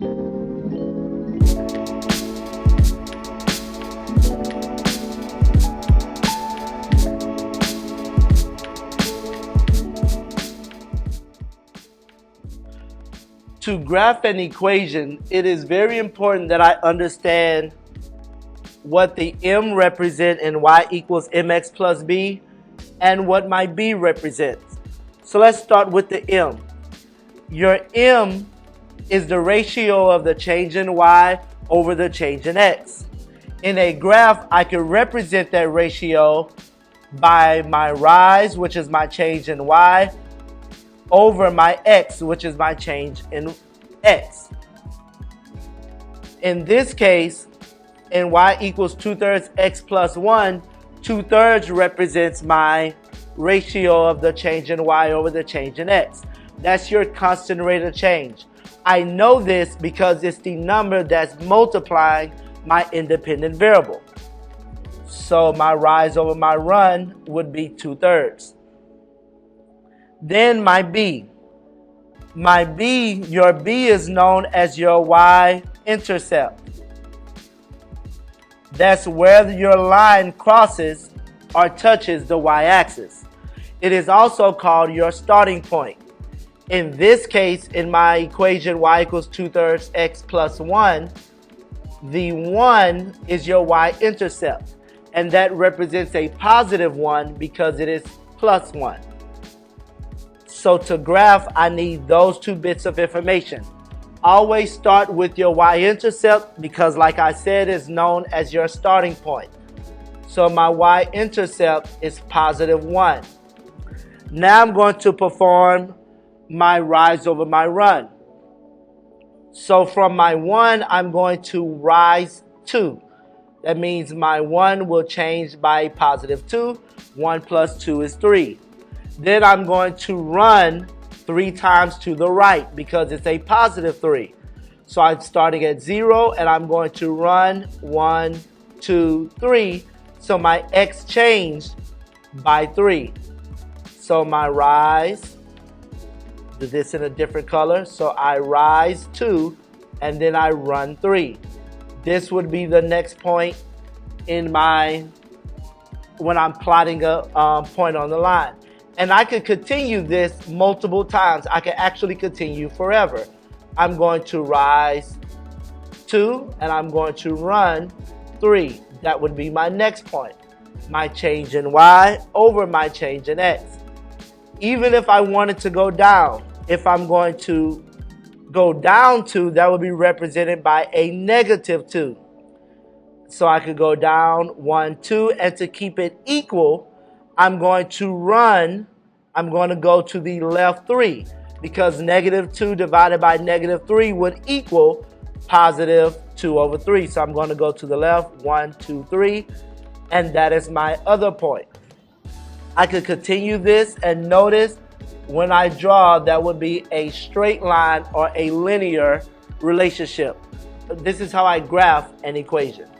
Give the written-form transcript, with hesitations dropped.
To graph an equation, it is very important that I understand what the m represents in y equals mx plus b and what my b represents. So let's start with the m. Your m is the ratio of the change in y over the change in x. In a graph, I can represent that ratio by my rise, which is my change in y, over my x, which is my change in x. In this case, in y equals 2/3 x plus 1, 2/3 represents my ratio of the change in y over the change in x. That's your constant rate of change. I know this because it's the number that's multiplying my independent variable. So my rise over my run would be 2/3. Then my b. Your b is known as your y-intercept. That's where your line crosses or touches the y-axis. It is also called your starting point. In this case, in my equation y equals 2/3 x plus 1, the 1 is your y-intercept, and that represents a positive 1 because it is plus 1. So to graph, I need those two bits of information. Always start with your y-intercept because, like I said, is known as your starting point. So my y-intercept is positive 1. Now I'm going to perform my rise over my run. So from my 1, I'm going to rise 2. That means my 1 will change by positive 2. 1 plus 2 is 3. Then I'm going to run 3 times to the right because it's a positive 3. So I'm starting at 0 and I'm going to run 1, 2, 3. So my x changed by 3. So my rise, do this in a different color. So I rise 2 and then I run 3. This would be the next point in when I'm plotting a point on the line. And I could continue this multiple times. I can actually continue forever. I'm going to rise 2 and I'm going to run 3. That would be my next point. My change in y over my change in x. Even if I wanted to go down, if I'm going to go down 2, that would be represented by a negative 2. So I could go down 1, 2, and to keep it equal, I'm going to go to the left 3 because negative 2 divided by negative 3 would equal positive 2 over 3. So I'm going to go to the left 1, 2, 3, and that is my other point. I could continue this and notice when I draw that would be a straight line or a linear relationship. This is how I graph an equation.